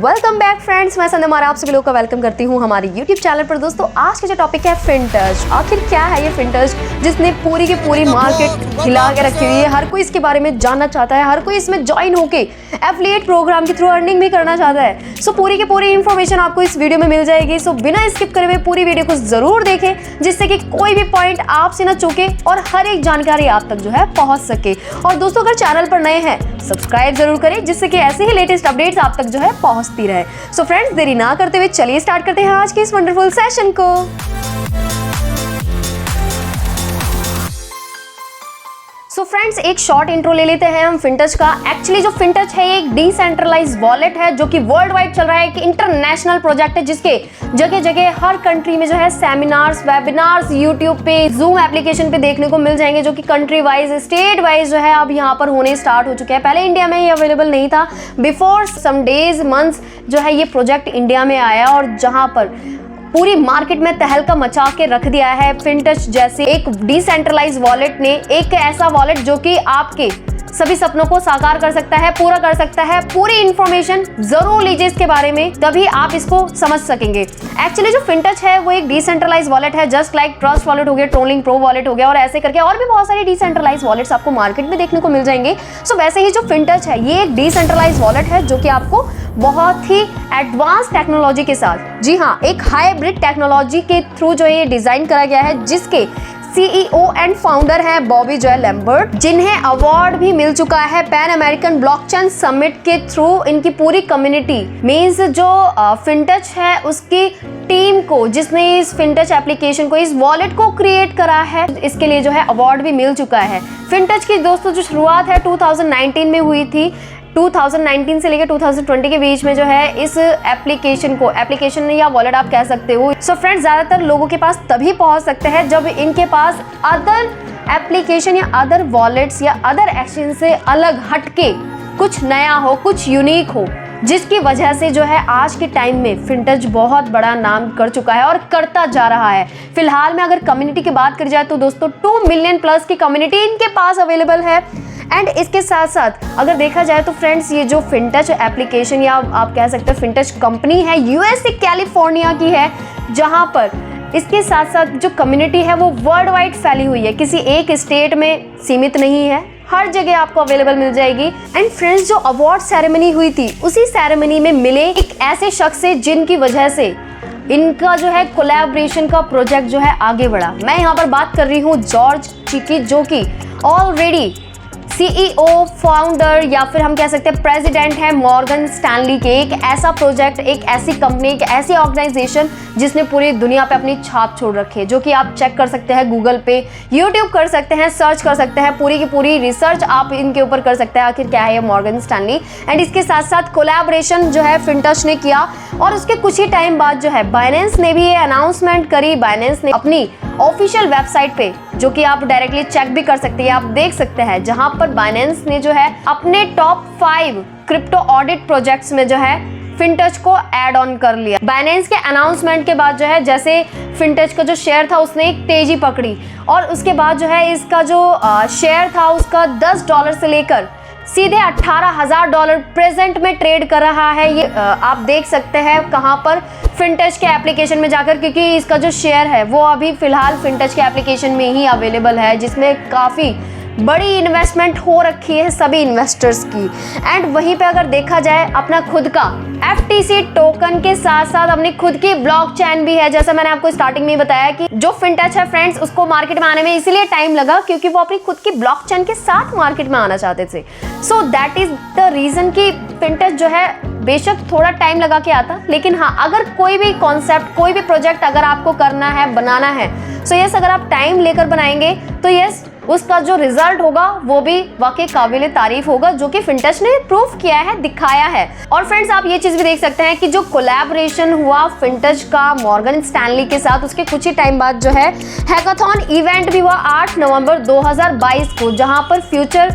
Welcome back friends, मैं संध्या मारा आप सभी लोगों का वेलकम करती हूँ हमारे यूट्यूब चैनल पर। दोस्तों आज का जो टॉपिक है फिनटच। आखिर क्या है ये फिनटच जिसने पूरी की पूरी मार्केट हिला के रखी हुई है। हर कोई इसके बारे में जानना चाहता है, हर कोई इसमें ज्वाइन होके एफिलिएट प्रोग्राम के थ्रू अर्निंग भी करना चाहता है। सो पूरी की पूरी इन्फॉर्मेशन आपको इस वीडियो में मिल जाएगी। सो बिना स्किप करे हुए पूरी वीडियो को जरूर देखें जिससे कि कोई भी पॉइंट आपसे ना चूके और हर एक जानकारी आप तक जो है पहुंच सके। और दोस्तों अगर चैनल पर नए हैं सब्सक्राइब जरूर करें जिससे कि ऐसे ही लेटेस्ट अपडेट्स आप तक जो है पहुंचती रहे। सो फ्रेंड्स देरी ना करते हुए चलिए स्टार्ट करते हैं आज के इस वंडरफुल सेशन को। सो फ्रेंड्स एक शॉर्ट इंट्रो ले लेते हैं हम फिनटच का। एक्चुअली जो फिनटच है ये एक डिसेंट्रलाइज्ड वॉलेट है जो कि वर्ल्ड वाइड चल रहा है, एक इंटरनेशनल प्रोजेक्ट है जिसके जगह जगह हर कंट्री में जो है सेमिनार्स, वेबिनार्स यूट्यूब पे, जूम एप्लीकेशन पे देखने को मिल जाएंगे जो कि कंट्री वाइज, स्टेट वाइज जो है अब यहाँ पर होने स्टार्ट हो चुके हैं। पहले इंडिया में ये अवेलेबल नहीं था। बिफोर सम डेज मंथ्स जो है ये प्रोजेक्ट इंडिया में आया और जहाँ पर पूरी मार्केट में तहलका मचा के रख दिया है। फिनटच जैसे एक डिसेंट्रलाइज वॉलेट ने, एक ऐसा वॉलेट जो कि आपके सभी सपनों को साकार कर सकता है, पूरा कर सकता है। पूरी इंफॉर्मेशन जरूर लीजिए इसके बारे में, तभी आप इसको समझ सकेंगे। एक्चुअली जो फिनटच है वो एक डिसेंट्रलाइज वॉलेट है, जस्ट लाइक ट्रस्ट वॉलेट हो गया, ट्रोलिंग प्रो वॉलेट हो गया और ऐसे करके और भी बहुत सारी डिसेंट्रलाइज वॉलेट्स आपको मार्केट में देखने को मिल जाएंगे। सो वैसे ही जो फिनटच है ये एक डिसेंट्रलाइज वॉलेट है जो कि आपको बहुत ही एडवांस टेक्नोलॉजी के साथ, जी हाँ, एक हाइब्रिड टेक्नोलॉजी के थ्रू जो है ये डिजाइन करा गया है, जिसके CEO एंड फाउंडर है बॉबी जॉय लैम्बर्ट, जिन्हें अवार्ड भी मिल चुका है पैन अमेरिकन ब्लॉकचेन समिट के थ्रू। इनकी पूरी कम्युनिटी मींस जो फिनटच है उसकी टीम को, जिसने इस फिनटच एप्लीकेशन को, इस वॉलेट को क्रिएट करा है, इसके लिए जो है अवार्ड भी मिल चुका है। फिनटच की दोस्तों जो शुरुआत है 2019 में हुई थी। 2019 से लेकर 2020 के बीच में जो है इस एप्लीकेशन या वॉलेट आप कह सकते हो। सो फ्रेंड्स ज़्यादातर लोगों के पास तभी पहुंच सकते हैं जब इनके पास अदर एप्लीकेशन या अदर वॉलेट्स या अदर एक्सचेंज से अलग हटके कुछ नया हो, कुछ यूनिक हो, जिसकी वजह से जो है आज के टाइम में फिनटच बहुत बड़ा नाम कर चुका है और करता जा रहा है। फिलहाल में अगर कम्युनिटी की बात करी जाए तो दोस्तों 2 मिलियन प्लस की कम्युनिटी इनके पास अवेलेबल है। एंड इसके साथ साथ अगर देखा जाए तो फ्रेंड्स ये जो फिनटच एप्लीकेशन या आप कह सकते हैं फिनटच कंपनी है यूएसए कैलिफोर्निया की है, जहां पर इसके साथ साथ जो कम्युनिटी है वो वर्ल्ड वाइड फैली हुई है, किसी एक स्टेट में सीमित नहीं है, हर जगह आपको अवेलेबल मिल जाएगी। एंड फ्रेंड्स जो अवार्ड सेरेमनी हुई थी उसी सेरेमनी में मिले एक ऐसे शख्स से जिनकी वजह से इनका जो है कोलैबोरेशन का प्रोजेक्ट जो है आगे बढ़ा। मैं यहाँ पर बात कर रही हूँ जॉर्ज चिकी, जो कि ऑलरेडी CEO, फाउंडर या फिर हम कह सकते हैं प्रेसिडेंट है मॉर्गन स्टैनली के। एक ऐसा प्रोजेक्ट, एक ऐसी कंपनी, एक ऐसी ऑर्गेनाइजेशन जिसने पूरी दुनिया पे अपनी छाप छोड़ रखी है, जो कि आप चेक कर सकते हैं गूगल पे, यूट्यूब कर सकते हैं, सर्च कर सकते हैं, पूरी की पूरी रिसर्च आप इनके ऊपर कर सकते हैं आखिर क्या है ये मॉर्गन स्टैनली। एंड इसके साथ साथ कोलैबोरेशन जो है फिनटच ने किया और उसके कुछ ही टाइम बाद जो है बाइनेंस ने भी ये अनाउंसमेंट करी। बाइनेंस ने अपनी ऑफिशियल वेबसाइट पे, जो कि आप डायरेक्टली चेक भी कर सकते हैं, आप देख सकते हैं, जहां पर बाइनेंस ने जो है अपने टॉप 5 क्रिप्टो ऑडिट प्रोजेक्ट्स में जो है फिनटच को ऐड ऑन कर लिया। बाइनेंस के अनाउंसमेंट के बाद जो है जैसे फिनटच का जो शेयर था उसने एक तेजी पकड़ी और उसके बाद जो है इसका जो शेयर था उसका $10 से लेकर सीधे $18,000 प्रेजेंट में ट्रेड कर रहा है। ये आप देख सकते हैं कहां पर, फिनटच के एप्लीकेशन में जाकर, क्योंकि इसका जो शेयर है वो अभी फिलहाल फिनटच के एप्लीकेशन में ही अवेलेबल है, जिसमें काफ़ी बड़ी इन्वेस्टमेंट हो रखी है सभी इन्वेस्टर्स की। एंड वहीं पे अगर देखा जाए अपना खुद का FTC टोकन के साथ साथ अपनी खुद की ब्लॉकचेन भी है। जैसा मैंने आपको स्टार्टिंग में ही बताया कि जो फिनटच है फ्रेंड्स उसको मार्केट में आने में इसलिए टाइम लगा क्योंकि वो अपनी खुद की ब्लॉकचेन के साथ मार्केट में आना चाहते थे। So that is the reason कि फिनटच जो है बेशक थोड़ा टाइम लगा के आता, लेकिन हाँ अगर कोई भी कॉन्सेप्ट, कोई भी प्रोजेक्ट अगर आपको करना है, बनाना है, सो यस अगर आप टाइम लेकर बनाएंगे तो यस उसका जो रिजल्ट होगा वो भी वाकई काबिल तारीफ होगा, जो कि फिनटच ने प्रूव किया है, दिखाया है। और फ्रेंड्स आप ये चीज भी देख सकते हैं कि जो कोलैबोरेशन हुआ फिनटच का मॉर्गन स्टैनली के साथ, उसके कुछ ही टाइम बाद जो है हैकाथॉन इवेंट भी हुआ 8 नवंबर 2022 को, जहां पर फ्यूचर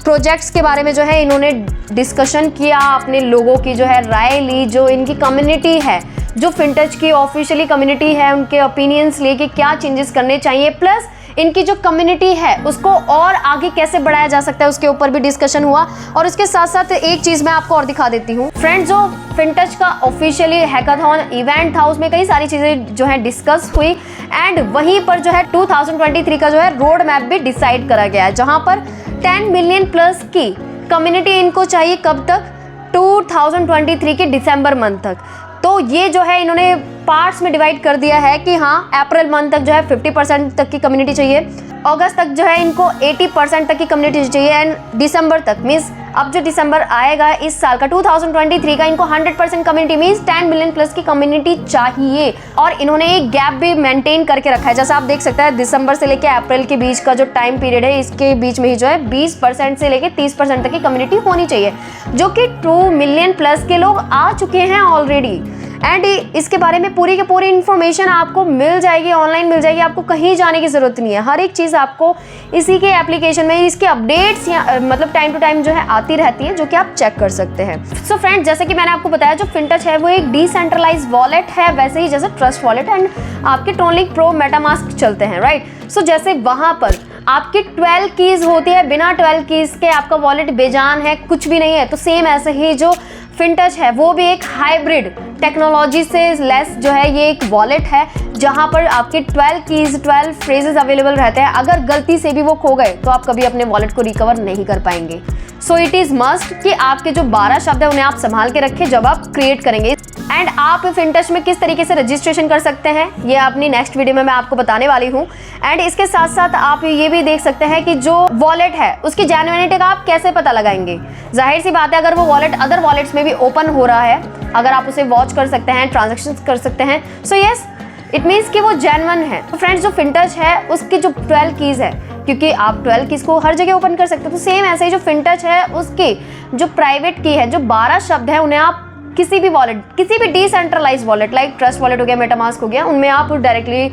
प्रोजेक्ट्स के बारे में जो है इन्होंने डिस्कशन किया, अपने लोगों की जो है राय ली, जो इनकी कम्युनिटी है, जो फिनटच की ऑफिशियली कम्युनिटी है, उनके ओपिनियंस लिए कि क्या चेंजेस करने चाहिए, प्लस इनकी जो कम्युनिटी है उसको और आगे कैसे बढ़ाया जा सकता है उसके ऊपर भी डिस्कशन हुआ। और उसके साथ साथ एक चीज मैं आपको और दिखा देती हूँ फ्रेंड्स, जो फिनटच का ऑफिशियली हैकाथॉन इवेंट था उसमें कई सारी चीजें जो है डिस्कस हुई एंड वहीं पर जो है 2023 का जो है रोड मैप भी डिसाइड करा गया है, जहां पर 10 मिलियन प्लस की कम्युनिटी इनको चाहिए कब तक, 2023 के दिसंबर मंथ तक। तो ये जो है इन्होंने पार्ट्स में डिवाइड कर दिया है कि हाँ अप्रैल मंथ तक जो है 50% तक की कम्युनिटी चाहिए, अगस्त तक जो है इनको 80% तक की कम्युनिटी चाहिए एंड दिसंबर तक मीन्स अब जो दिसंबर आएगा इस साल का 2023 का इनको 100% कम्युनिटी मीन्स 10 मिलियन प्लस की कम्युनिटी चाहिए। और इन्होंने एक गैप भी मेंटेन करके रखा है, जैसा आप देख सकते हैं दिसंबर से लेकर अप्रैल के बीच का जो टाइम पीरियड है इसके बीच में ही जो है 20% से लेकर 30% तक की कम्युनिटी होनी चाहिए, जो कि 2 मिलियन प्लस के लोग आ चुके हैं ऑलरेडी। एंड इसके बारे में पूरी की पूरी इन्फॉर्मेशन आपको मिल जाएगी, ऑनलाइन मिल जाएगी, आपको कहीं जाने की जरूरत नहीं है। हर एक चीज़ आपको इसी के एप्लीकेशन में इसके अपडेट्स मतलब टाइम टू टाइम जो है आती रहती है, जो कि आप चेक कर सकते हैं। सो फ्रेंड्स, जैसे कि मैंने आपको बताया जो फिनटच है वो एक डिसेंट्रलाइज वॉलेट है, वैसे ही जैसे ट्रस्ट वॉलेट एंड आपके ट्रोनलिंक प्रो मेटामास्क चलते हैं, राइट। सो जैसे वहाँ पर आपकी 12 कीज होती है, बिना 12 कीज के आपका वॉलेट बेजान है, कुछ भी नहीं है, तो सेम ऐसे ही जो फिनटच है वो भी एक हाइब्रिड टेक्नोलॉजी से लेस जो है ये एक वॉलेट है, जहां पर आपके 12 कीज 12 फ्रेजेस अवेलेबल रहते हैं। अगर गलती से भी वो खो गए तो आप कभी अपने वॉलेट को रिकवर नहीं कर पाएंगे। सो इट इज मस्ट कि आपके जो 12 शब्द है उन्हें आप संभाल के रखें जब आप क्रिएट करेंगे। एंड आप फिनटच में किस तरीके से रजिस्ट्रेशन कर सकते हैं ये अपनी नेक्स्ट वीडियो में मैं आपको बताने वाली हूँ। एंड इसके साथ साथ आप ये भी देख सकते हैं कि जो वॉलेट है उसकी जेन्युइनिटी का आप कैसे पता लगाएंगे। जाहिर सी बात है अगर वो वॉलेट अदर वॉलेट्स में भी ओपन हो रहा है, अगर आप उसे वॉच कर सकते हैं, ट्रांजेक्शन कर सकते हैं, सो यस इट मीन्स कि वो जेन्युइन है। तो फ्रेंड्स, जो फिनटच है उसकी जो 12 कीज है, क्योंकि आप 12 कीज को हर जगह ओपन कर सकते हो, तो सेम ऐसे ही जो फिनटच है उसकी जो प्राइवेट की है, जो 12 शब्द है, उन्हें आप किसी भी वॉलेट, किसी भी decentralise wallet like Trust Wallet हो गया, मेटामास्क हो गया, उनमें आप डायरेक्टली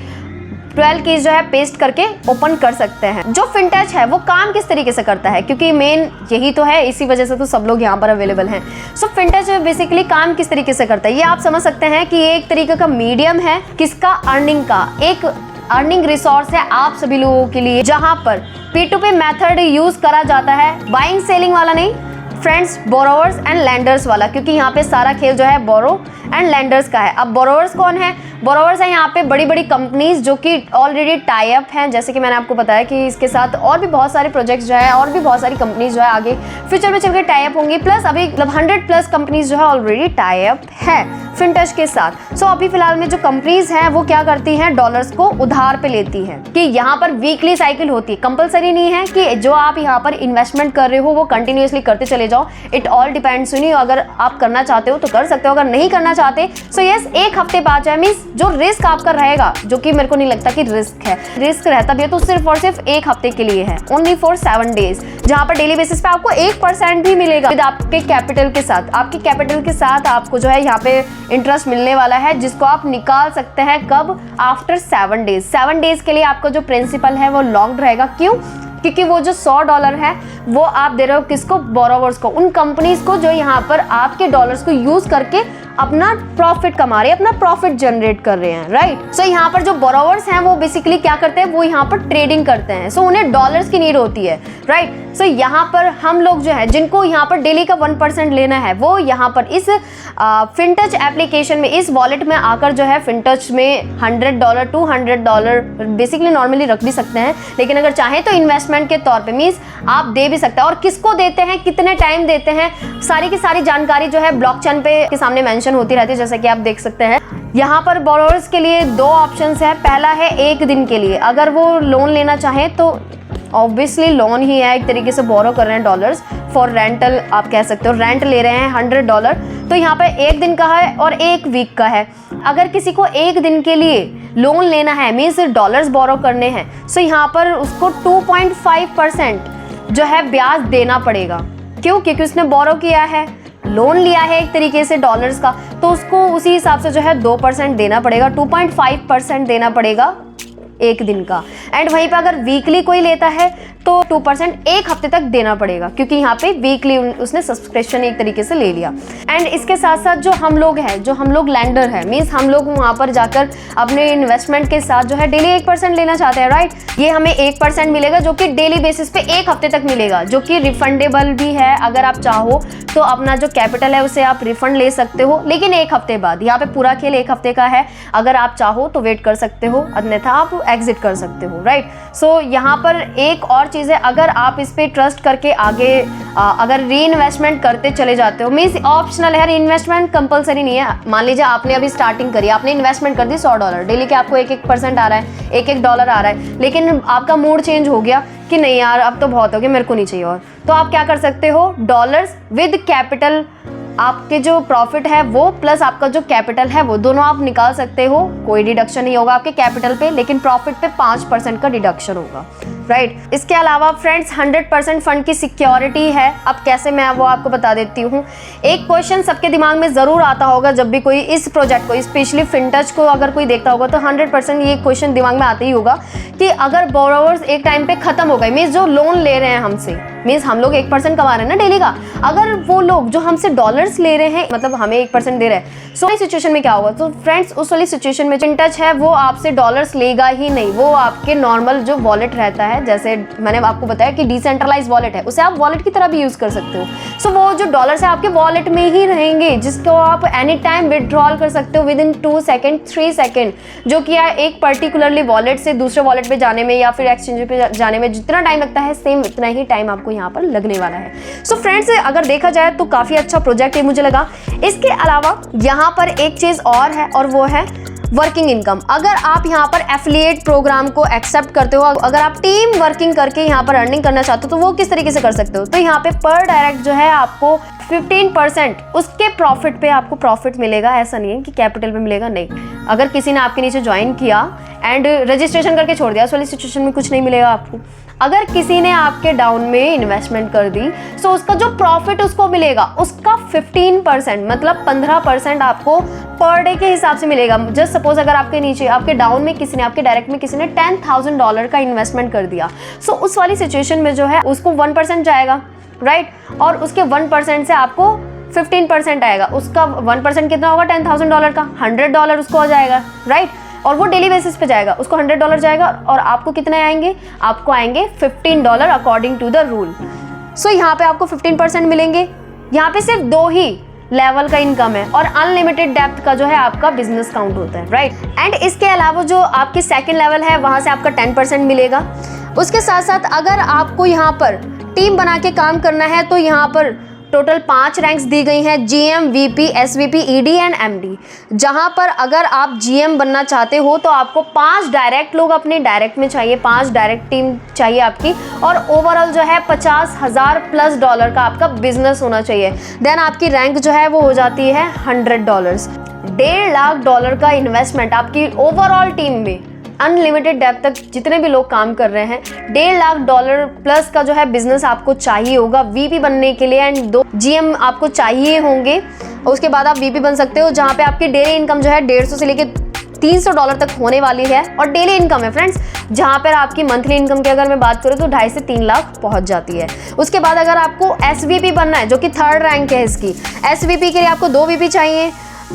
12 कीज जो है पेस्ट करके ओपन कर सकते हैं। जो फिनटच है वो काम किस तरीके से करता है, क्योंकि मेन यही तो है, इसी वजह से तो सब लोग यहाँ पर अवेलेबल हैं। सो फिनटच बेसिकली काम किस तरीके से करता है ये आप समझ सकते हैं कि ये एक तरीके का मीडियम है, किसका, अर्निंग का, एक अर्निंग रिसोर्स है आप सभी लोगों के लिए, जहां पर P2P मेथड यूज करा जाता है, बाइंग सेलिंग वाला नहीं फ्रेंड्स, बोरोवर्स एंड लैंडर्स वाला, क्योंकि यहाँ पे सारा खेल जो है बोरो एंड लैंडर्स का है। अब बोरोवर्स कौन है? बोरोवर्स है यहाँ पे बड़ी बड़ी कंपनीज जो कि ऑलरेडी टाई अप हैं, जैसे कि मैंने आपको बताया कि इसके साथ और भी बहुत सारे प्रोजेक्ट्स जो है और भी बहुत सारी कंपनीज जो है आगे फ्यूचर में चल के टाई अप होंगी, प्लस अभी मतलब 100+ कंपनीज जो है ऑलरेडी टाई अप है फिनटच के साथ। सो अभी फिलहाल में जो कंपनीज हैं वो क्या करती हैं, डॉलर्स को उधार पे लेती हैं, कि यहाँ पर वीकली साइकिल होती है, कंपलसरी नहीं है कि जो आप यहाँ पर इन्वेस्टमेंट कर रहे हो वो कंटिन्यूसली करते चले जाओ, it all depends on you. अगर आप करना चाहते हो तो कर सकते हो, अगर नहीं करना चाहते सो यस एक हफ्ते बाद जो है मीन्स जो रिस्क आपका रहेगा, जो कि मेरे को नहीं लगता कि रिस्क है, रिस्क रहता भी है तो सिर्फ और सिर्फ एक हफ्ते के लिए है, ओनली फॉर 7 डेज, जहां पर डेली बेसिस पे आपको 1% भी मिलेगा विद आपके कैपिटल के साथ। आपके कैपिटल के साथ आपको जो है यहाँ पे इंटरेस्ट मिलने वाला है, जिसको आप निकाल सकते हैं कब, आफ्टर 7 डेज। 7 डेज के लिए आपको जो प्रिंसिपल है वो लॉक्ड रहेगा। क्यों? क्योंकि वो जो $100 है वो आप दे रहे हो किसको, बोरोवर्स को, उन कंपनीज को जो यहाँ पर आपके डॉलर्स को यूज करके अपना प्रॉफिट कमा रहे हैं, अपना प्रॉफिट जनरेट कर रहे हैं, राइट। सो यहाँ पर जो बोरोवर्स हैं वो बेसिकली क्या करते हैं, वो यहाँ पर ट्रेडिंग करते हैं, सो उन्हें डॉलर्स की नीड होती है, राइट। सो यहाँ पर हम लोग जो है जिनको यहाँ पर डेली का 1% लेना है वो यहाँ पर इस फिनटच एप्लीकेशन में, इस वॉलेट में आकर जो है फिनटच में $100 $200 बेसिकली नॉर्मली रख भी सकते हैं, लेकिन अगर चाहें तो इन्वेस्टमेंट के तौर पे मींस आप दे भी सकते हैं। और किसको देते हैं, कितने टाइम देते हैं, सारी की सारी जानकारी जो है ब्लॉकचेन पे के सामने मेंशन होती रहती है, जैसा कि आप देख सकते हैं। यहाँ पर बोरोवर्स के लिए 2 ऑप्शंस है। पहला है 1 दिन के लिए, अगर वो लोन लेना चाहें तो ऑब्वियसली लोन ही है, एक तरीके से बोरो कर रहे हैं डॉलर्स फॉर रेंटल, आप कह सकते हो रेंट ले रहे हैं $100, तो यहाँ पे 1 दिन का है और 1 वीक का है। अगर किसी को 1 दिन के लिए लोन लेना है मीन्स डॉलर्स बोरो करने हैं, सो यहाँ पर उसको 2.5% जो है ब्याज देना पड़ेगा। क्यों? क्योंकि उसने बोरो किया है, लोन लिया है एक तरीके से डॉलर्स का, तो उसको उसी हिसाब से जो है 2% देना पड़ेगा, 2.5% देना पड़ेगा 1 दिन का। एंड वहीं पर अगर वीकली कोई लेता है तो 2% एक हफ्ते तक देना पड़ेगा, क्योंकि यहाँ पे वीकली उसने सब्सक्रिप्शन एक तरीके से ले लिया। एंड इसके साथ साथ जो हम लोग हैं, जो हम लोग लैंडर है, मीन्स हम लोग वहाँ पर जाकर अपने इन्वेस्टमेंट के साथ जो है डेली 1% लेना चाहते हैं, राइट। ये हमें 1% मिलेगा जो कि डेली बेसिस पे एक हफ्ते तक मिलेगा, जो कि रिफंडेबल भी है। अगर आप चाहो तो अपना जो कैपिटल है उसे आप रिफंड ले सकते हो, लेकिन एक हफ्ते बाद। यहाँ पे पूरा खेल एक हफ्ते का है, अगर आप चाहो तो वेट कर सकते हो, अन्यथा आप एग्जिट कर सकते हो, राइट। सो यहाँ पर एक और चीज़ है, अगर आप इस पे ट्रस्ट करके आगे अगर री इन्वेस्टमेंट करते चले जाते हो, मीन्स ऑप्शनल है, री इन्वेस्टमेंट कंपलसरी नहीं है। मान लीजिए आपने अभी स्टार्टिंग करी, आपने इन्वेस्टमेंट कर दी $100, डेली के आपको 1% आ रहा है, $1 आ रहा है, लेकिन आपका मूड चेंज हो गया कि नहीं यार अब तो बहुत हो गया, मेरे को नहीं चाहिए और, तो आप क्या कर सकते हो, डॉलर्स विद कैपिटल, आपके जो प्रॉफिट है वो प्लस आपका जो कैपिटल है वो दोनों आप निकाल सकते हो। कोई डिडक्शन नहीं होगा आपके कैपिटल पे, लेकिन प्रॉफिट पे 5% का डिडक्शन होगा, राइट। इसके अलावा फ्रेंड्स 100% फंड की सिक्योरिटी है। अब कैसे, मैं वो आपको बता देती हूँ। एक क्वेश्चन सबके दिमाग में ज़रूर आता होगा जब भी कोई इस प्रोजेक्ट को, स्पेशली फिनटच को अगर कोई देखता होगा, तो 100% ये क्वेश्चन दिमाग में आता ही होगा कि अगर बोरोवर्स एक टाइम पे ख़त्म हो गए, मीन्स जो लोन ले रहे हैं हमसे, मीन्स हम लोग 1% कमा रहे हैं ना डेली का, अगर वो लोग जो हमसे डॉलर्स ले रहे हैं, मतलब हमें 1% दे रहे हैं, सो इस सिचुएशन में क्या होगा। तो फ्रेंड्स उस वाली सिचुएशन में फिनटच है वो आपसे डॉलर्स लेगा ही नहीं, वो आपके नॉर्मल जो वॉलेट रहता है, जैसे मैंने आपको बताया कि डिसेंट्रलाइज वॉलेट है, उसे आप वॉलेट की तरह भी यूज कर सकते हो। सो वो जो डॉलर्स है आपके वॉलेट में ही रहेंगे, जिसको आप एनी टाइम विड्रॉल कर सकते हो विद इन 2 सेकेंड 3 सेकेंड, जो कि एक पर्टिकुलरली वॉलेट से दूसरे वॉलेट पे जाने में या फिर एक्सचेंज पे जाने में जितना टाइम लगता है, सेम उतना ही टाइम आपको यहाँ पर लगने वाला है। सो फ्रेंड्स अगर देखा जाए तो काफी अच्छा प्रोजेक्ट ये मुझे लगा। इसके अलावा यहाँ पर एक चीज और है, और वो है वर्किंग इनकम। अगर आप यहाँ पर एफिलिएट प्रोग्राम को एक्सेप्ट करते हो, अगर आप टीम वर्किंग करके यहाँ पर अर्निंग करना चाहते हो, तो वो किस तरीके से कर सकते हो। तो यहाँ पे पर डायरेक्ट जो है आपको 15% उसके प्रॉफिट पे आपको प्रॉफिट मिलेगा। ऐसा नहीं है कि कैपिटल पे मिलेगा, नहीं। अगर किसी ने आपके नीचे ज्वाइन किया एंड रजिस्ट्रेशन करके छोड़ दिया, उस वाली सिचुएशन में कुछ नहीं मिलेगा आपको। अगर किसी ने आपके डाउन में इन्वेस्टमेंट कर दी, सो उसका जो प्रॉफिट उसको मिलेगा उसका 15%, मतलब 15% आपको पर डे के हिसाब से मिलेगा। जस्ट सपोज अगर आपके नीचे, आपके डाउन में किसी ने, आपके डायरेक्ट में किसी ने $10,000 का इन्वेस्टमेंट कर दिया, सो उस वाली सिचुएशन में जो है उसको 1% जाएगा, राइट। और उसके 1% से आपको 15% आएगा। उसका 1% कितना होगा $10,000 का, $100 उसको आ जाएगा, राइट। और वो डेली बेसिस पे जाएगा, उसको $100 जाएगा, और आपको कितने आएंगे, आपको आएंगे $15 अकॉर्डिंग टू द रूल। सो यहाँ पे आपको 15% मिलेंगे। यहाँ पे सिर्फ 2 ही लेवल का इनकम है, और अनलिमिटेड डेप्थ का जो है आपका बिजनेस काउंट होता है, राइट। एंड इसके अलावा जो आपकी सेकेंड लेवल है, वहाँ से आपका 10% मिलेगा। उसके साथ साथ अगर आपको यहाँ पर टीम बना के काम करना है, तो यहाँ पर टोटल 5 रैंक्स दी गई हैं, GM, VP, SVP, ED and MD। जहां पर अगर आप GM बनना चाहते हो तो आपको 5 डायरेक्ट लोग अपने डायरेक्ट में चाहिए, 5 डायरेक्ट टीम चाहिए आपकी, और ओवरऑल जो है $50,000+ का आपका बिजनेस होना चाहिए। देन आपकी रैंक जो है वो हो जाती है $100। $1.5 लाख का इन्वेस्टमेंट आपकी ओवरऑल टीम में, अनलिमिटेड डेप्थ तक जितने भी लोग काम कर रहे हैं, $1.5 लाख प्लस का जो है बिजनेस आपको चाहिए होगा VP बनने के लिए, एंड 2 GM आपको चाहिए होंगे। उसके बाद आप VP बन सकते हो, जहाँ पे आपकी डेली इनकम जो है $150 से लेके $300 तक होने वाली है। और डेली इनकम है फ्रेंड्स, जहाँ पर आपकी मंथली इनकम की अगर मैं बात करूँ तो 2.5 से 3 लाख पहुँच जाती है। उसके बाद अगर आपको SVP बनना है, जो कि 3rd रैंक है इसकी, SVP के लिए आपको 2 VP चाहिए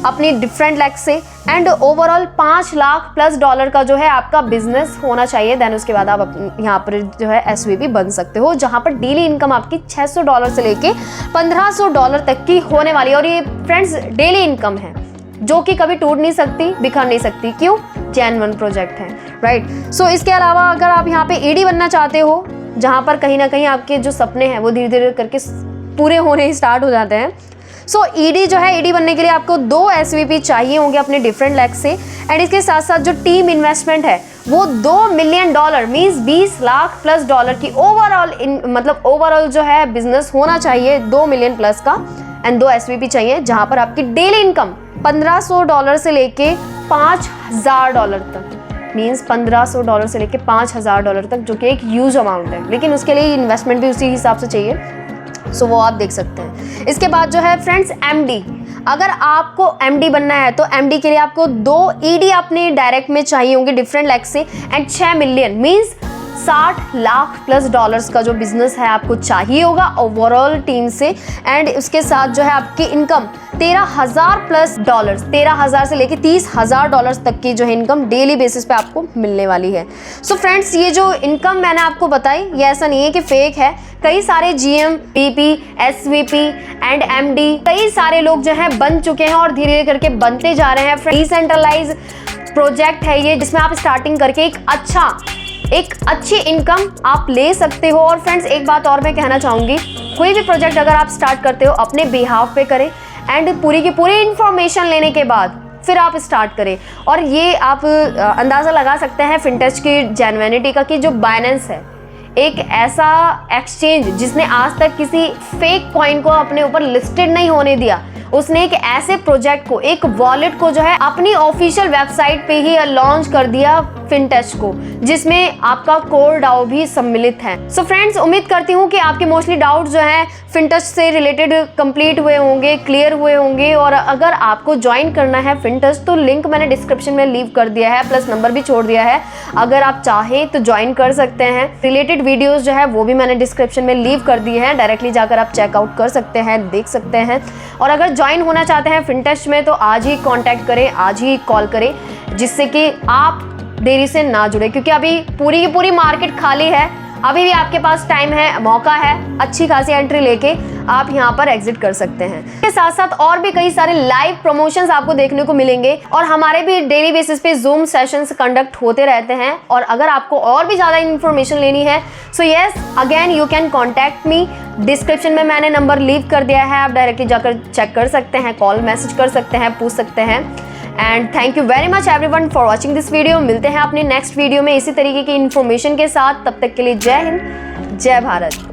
अपनी डिफरेंट लैक्स से, एंड ओवरऑल $5 लाख का जो है आपका बिजनेस होना चाहिए। देन उसके बाद आप यहाँ पर जो है SVP बन सकते हो, जहाँ पर डेली इनकम आपकी $600 से लेके $1,500 तक की होने वाली है। और ये फ्रेंड्स डेली इनकम है, जो कि कभी टूट नहीं सकती, बिखर नहीं सकती। क्यों? जेन्युइन प्रोजेक्ट है, राइट। सो इसके अलावा अगर आप यहाँ पे ED बनना चाहते हो, जहाँ पर कहीं ना कहीं आपके जो सपने हैं वो धीरे धीरे करके पूरे होने स्टार्ट हो जाते हैं। सो ED जो है, ED बनने के लिए आपको 2 SVP चाहिए होंगे अपने डिफरेंट लैक्स से। एंड इसके साथ साथ जो टीम इन्वेस्टमेंट है वो $2 मिलियन मीन्स $20 लाख+ की ओवरऑल, मतलब ओवरऑल जो है बिजनेस होना चाहिए $2 मिलियन प्लस का। एंड 2 SVP चाहिए, जहाँ पर आपकी डेली इनकम $1,500 से लेके $5,000 तक, मीन्स $1,500 से लेके $5,000 तक, जो कि एक ह्यूज अमाउंट है। लेकिन उसके लिए इन्वेस्टमेंट भी उसी हिसाब से चाहिए, सो वो आप देख सकते हैं। इसके बाद जो है फ्रेंड्स MD, अगर आपको MD बनना है तो MD के लिए आपको 2 ED अपने डायरेक्ट में चाहिए होंगे डिफरेंट लैक्स से, and 6 million means 60 lakh plus dollars का जो बिजनेस है आपको चाहिए होगा ओवरऑल टीम से। एंड उसके साथ जो है आपकी इनकम 13,000 प्लस डॉलर्स, 13,000 से लेके 30,000 डॉलर्स तक की जो है इनकम डेली बेसिस पे आपको मिलने वाली है। सो फ्रेंड्स, ये जो इनकम मैंने आपको बताई ये ऐसा नहीं है कि फेक है। कई सारे GM, VP, SVP and MD कई सारे लोग जो हैं बन चुके हैं और धीरे धीरे करके बनते जा रहे हैं। डिसेंट्रलाइज प्रोजेक्ट है ये, जिसमें आप स्टार्टिंग करके एक अच्छी इनकम आप ले सकते हो। और फ्रेंड्स, एक बात और मैं कहना चाहूँगी, कोई भी प्रोजेक्ट अगर आप स्टार्ट करते हो अपने बिहाफ पे करें एंड पूरी की पूरी इंफॉर्मेशन लेने के बाद फिर आप स्टार्ट करें। और ये आप अंदाज़ा लगा सकते हैं फिनटेच की जेन्युइनिटी का कि जो बाइनेंस है एक ऐसा एक्सचेंज जिसने आज तक किसी फेक कॉइन को अपने ऊपर लिस्टेड नहीं होने दिया। उसने एक ऐसे प्रोजेक्ट को, एक वॉलेट को जो है अपनी ऑफिशियल वेबसाइट पे ही लॉन्च कर दिया फिनटेच को, जिसमें आपका कोर डाउ भी सम्मिलित है। सो फ्रेंड्स, उम्मीद करती हूँ कि आपके मोस्टली डाउट जो है फिनटेच से रिलेटेड कंप्लीट हुए होंगे, क्लियर हुए होंगे। और अगर आपको ज्वाइन करना है फिनटेच तो लिंक मैंने डिस्क्रिप्शन में लीव कर दिया है, प्लस नंबर भी छोड़ दिया है। अगर आप चाहें तो ज्वाइन कर सकते हैं। रिलेटेड वीडियोस जो है वो भी मैंने डिस्क्रिप्शन में लीव कर दी है, डायरेक्टली जाकर आप चेकआउट कर सकते हैं, देख सकते हैं। और अगर ज्वाइन होना चाहते हैं फिनटेच में तो आज ही कांटेक्ट करें, आज ही कॉल करें, जिससे कि आप देरी से ना जुड़े, क्योंकि अभी पूरी की पूरी मार्केट खाली है। अभी भी आपके पास टाइम है, मौका है, अच्छी खासी एंट्री लेके आप यहाँ पर एग्जिट कर सकते हैं। इसके साथ साथ और भी कई सारे लाइव प्रमोशंस आपको देखने को मिलेंगे और हमारे भी डेली बेसिस पे जूम सेशंस कंडक्ट होते रहते हैं। और अगर आपको और भी ज़्यादा इन्फॉर्मेशन लेनी है so yes, again you can contact me. Description में मैंने नंबर लीव कर दिया है, आप डायरेक्टली जाकर चेक कर सकते हैं, कॉल मैसेज कर सकते हैं, पूछ सकते हैं। And thank you very much everyone for watching this video. मिलते हैं अपने नेक्स्ट वीडियो में इसी तरीके की इन्फॉर्मेशन के साथ। तब तक के लिए जय हिंद, जय भारत।